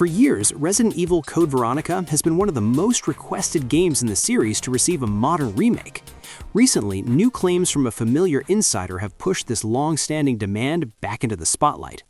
For years, Resident Evil Code Veronica has been one of the most requested games in the series to receive a modern remake. Recently, new claims from a familiar insider have pushed this long-standing demand back into the spotlight.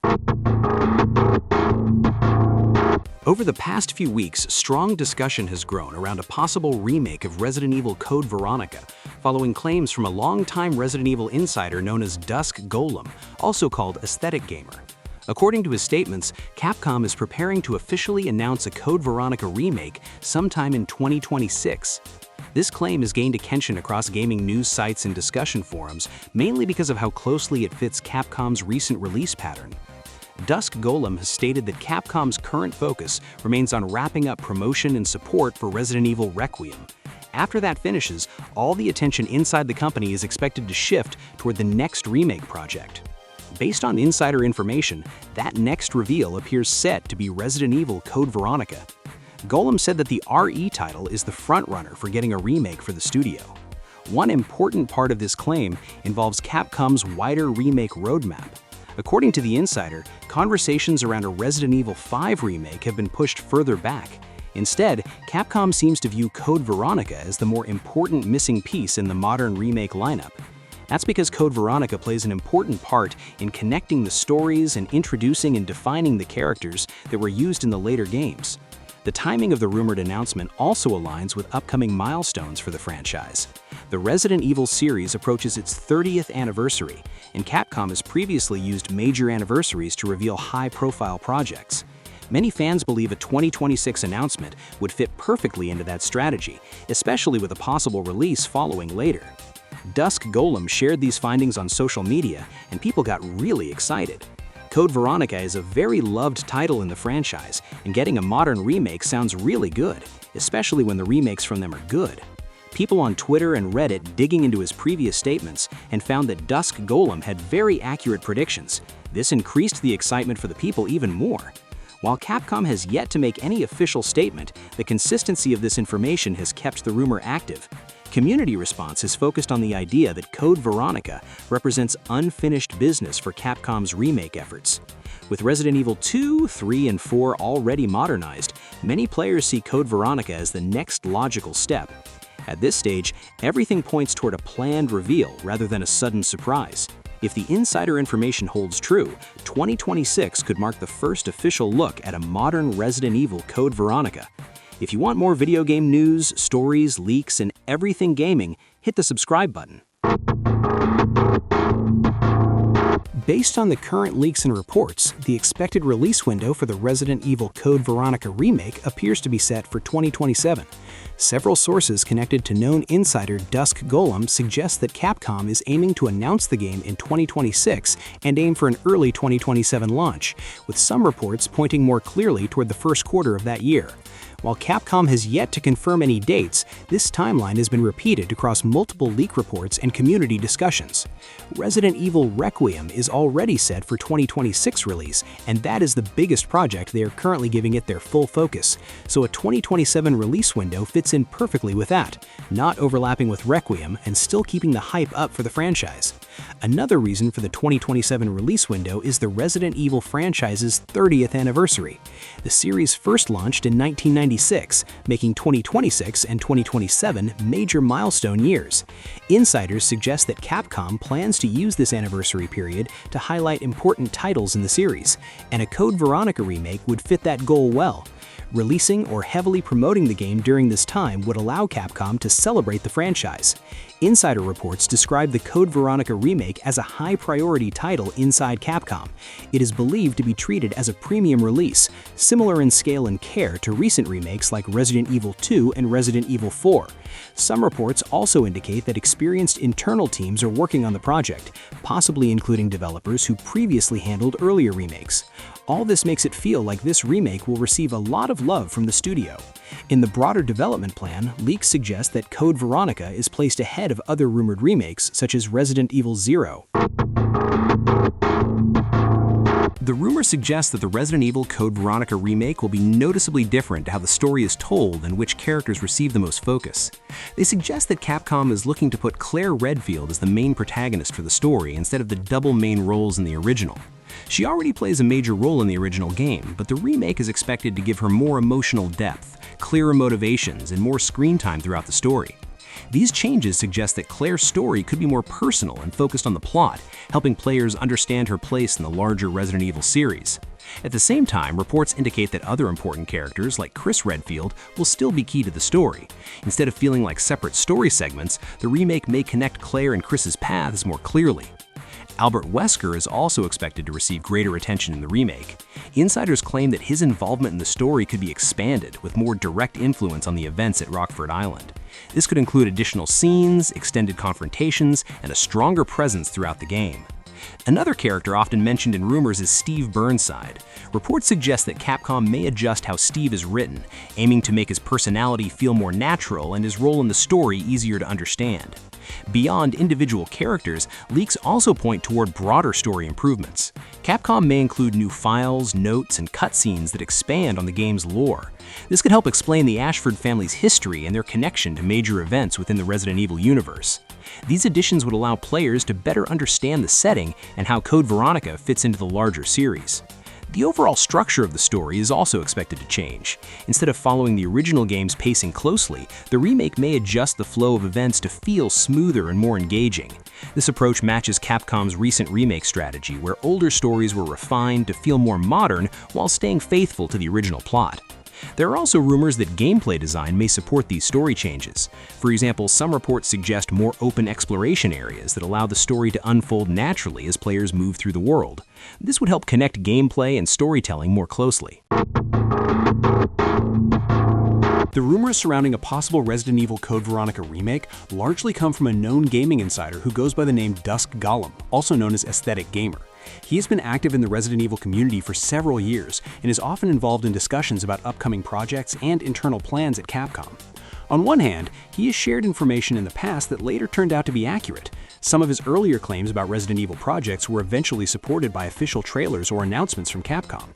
Over the past few weeks, strong discussion has grown around a possible remake of Resident Evil Code Veronica, following claims from a longtime Resident Evil insider known as Dusk Golem, also called Aesthetic Gamer. According to his statements, Capcom is preparing to officially announce a Code Veronica remake sometime in 2026. This claim has gained attention across gaming news sites and discussion forums, mainly because of how closely it fits Capcom's recent release pattern. Dusk Golem has stated that Capcom's current focus remains on wrapping up promotion and support for Resident Evil Requiem. After that finishes, all the attention inside the company is expected to shift toward the next remake project. Based on insider information, that next reveal appears set to be Resident Evil Code Veronica. Golem said that the RE title is the frontrunner for getting a remake for the studio. One important part of this claim involves Capcom's wider remake roadmap. According to the insider, conversations around a Resident Evil 5 remake have been pushed further back. Instead, Capcom seems to view Code Veronica as the more important missing piece in the modern remake lineup. That's because Code Veronica plays an important part in connecting the stories and introducing and defining the characters that were used in the later games. The timing of the rumored announcement also aligns with upcoming milestones for the franchise. The Resident Evil series approaches its 30th anniversary, and Capcom has previously used major anniversaries to reveal high-profile projects. Many fans believe a 2026 announcement would fit perfectly into that strategy, especially with a possible release following later. Dusk Golem shared these findings on social media, and people got really excited. Code Veronica is a very loved title in the franchise, and getting a modern remake sounds really good, especially when the remakes from them are good. People on Twitter and Reddit digging into his previous statements and found that Dusk Golem had very accurate predictions. This increased the excitement for the people even more. While Capcom has yet to make any official statement, the consistency of this information has kept the rumor active. Community response is focused on the idea that Code Veronica represents unfinished business for Capcom's remake efforts. With Resident Evil 2, 3, and 4 already modernized, many players see Code Veronica as the next logical step. At this stage, everything points toward a planned reveal rather than a sudden surprise. If the insider information holds true, 2026 could mark the first official look at a modern Resident Evil Code Veronica. If you want more video game news, stories, leaks, and everything gaming, hit the subscribe button. Based on the current leaks and reports, the expected release window for the Resident Evil Code Veronica remake appears to be set for 2027. Several sources connected to known insider Dusk Golem suggest that Capcom is aiming to announce the game in 2026 and aim for an early 2027 launch, with some reports pointing more clearly toward the first quarter of that year. While Capcom has yet to confirm any dates, this timeline has been repeated across multiple leak reports and community discussions. Resident Evil Requiem is already set for 2026 release, and that is the biggest project they are currently giving it their full focus, so a 2027 release window fits in perfectly with that, not overlapping with Requiem and still keeping the hype up for the franchise. Another reason for the 2027 release window is the Resident Evil franchise's 30th anniversary. The series first launched in 1996, making 2026 and 2027 major milestone years. Insiders suggest that Capcom plans to use this anniversary period to highlight important titles in the series, and a Code Veronica remake would fit that goal well. Releasing or heavily promoting the game during this time would allow Capcom to celebrate the franchise. Insider reports describe the Code Veronica remake as a high-priority title inside Capcom. It is believed to be treated as a premium release, similar in scale and care to recent remakes like Resident Evil 2 and Resident Evil 4. Some reports also indicate that experienced internal teams are working on the project, possibly including developers who previously handled earlier remakes. All this makes it feel like this remake will receive a lot of love from the studio. In the broader development plan, leaks suggest that Code Veronica is placed ahead of other rumored remakes such as Resident Evil 0. The rumor suggests that the Resident Evil Code Veronica remake will be noticeably different to how the story is told and which characters receive the most focus. They suggest that Capcom is looking to put Claire Redfield as the main protagonist for the story instead of the double main roles in the original. She already plays a major role in the original game, but the remake is expected to give her more emotional depth, clearer motivations, and more screen time throughout the story. These changes suggest that Claire's story could be more personal and focused on the plot, helping players understand her place in the larger Resident Evil series. At the same time, reports indicate that other important characters, like Chris Redfield, will still be key to the story. Instead of feeling like separate story segments, the remake may connect Claire and Chris's paths more clearly. Albert Wesker is also expected to receive greater attention in the remake. Insiders claim that his involvement in the story could be expanded, with more direct influence on the events at Rockford Island. This could include additional scenes, extended confrontations, and a stronger presence throughout the game. Another character often mentioned in rumors is Steve Burnside. Reports suggest that Capcom may adjust how Steve is written, aiming to make his personality feel more natural and his role in the story easier to understand. Beyond individual characters, leaks also point toward broader story improvements. Capcom may include new files, notes, and cutscenes that expand on the game's lore. This could help explain the Ashford family's history and their connection to major events within the Resident Evil universe. These additions would allow players to better understand the setting and how Code Veronica fits into the larger series. The overall structure of the story is also expected to change. Instead of following the original game's pacing closely, the remake may adjust the flow of events to feel smoother and more engaging. This approach matches Capcom's recent remake strategy, where older stories were refined to feel more modern while staying faithful to the original plot. There are also rumors that gameplay design may support these story changes. For example, some reports suggest more open exploration areas that allow the story to unfold naturally as players move through the world. This would help connect gameplay and storytelling more closely. The rumors surrounding a possible Resident Evil Code Veronica remake largely come from a known gaming insider who goes by the name Dusk Gollum, also known as Aesthetic Gamer. He has been active in the Resident Evil community for several years and is often involved in discussions about upcoming projects and internal plans at Capcom. On one hand, he has shared information in the past that later turned out to be accurate. Some of his earlier claims about Resident Evil projects were eventually supported by official trailers or announcements from Capcom.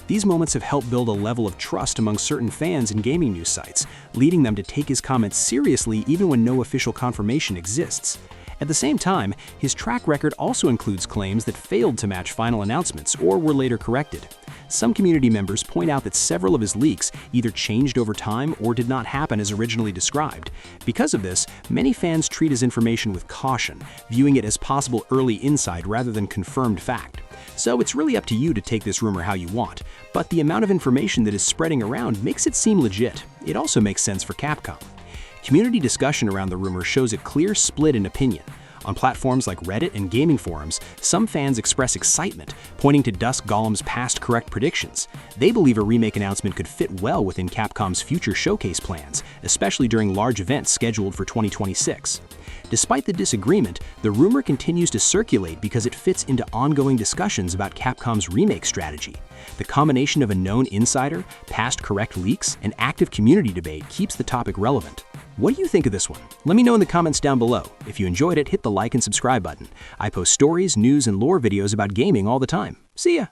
These moments have helped build a level of trust among certain fans and gaming news sites, leading them to take his comments seriously even when no official confirmation exists. At the same time, his track record also includes claims that failed to match final announcements or were later corrected. Some community members point out that several of his leaks either changed over time or did not happen as originally described. Because of this, many fans treat his information with caution, viewing it as possible early insight rather than confirmed fact. So it's really up to you to take this rumor how you want, but the amount of information that is spreading around makes it seem legit. It also makes sense for Capcom. Community discussion around the rumor shows a clear split in opinion. On platforms like Reddit and gaming forums, some fans express excitement, pointing to Dusk Gollum's past correct predictions. They believe a remake announcement could fit well within Capcom's future showcase plans, especially during large events scheduled for 2026. Despite the disagreement, the rumor continues to circulate because it fits into ongoing discussions about Capcom's remake strategy. The combination of a known insider, past correct leaks, and active community debate keeps the topic relevant. What do you think of this one? Let me know in the comments down below. If you enjoyed it, hit the like and subscribe button. I post stories, news, and lore videos about gaming all the time. See ya!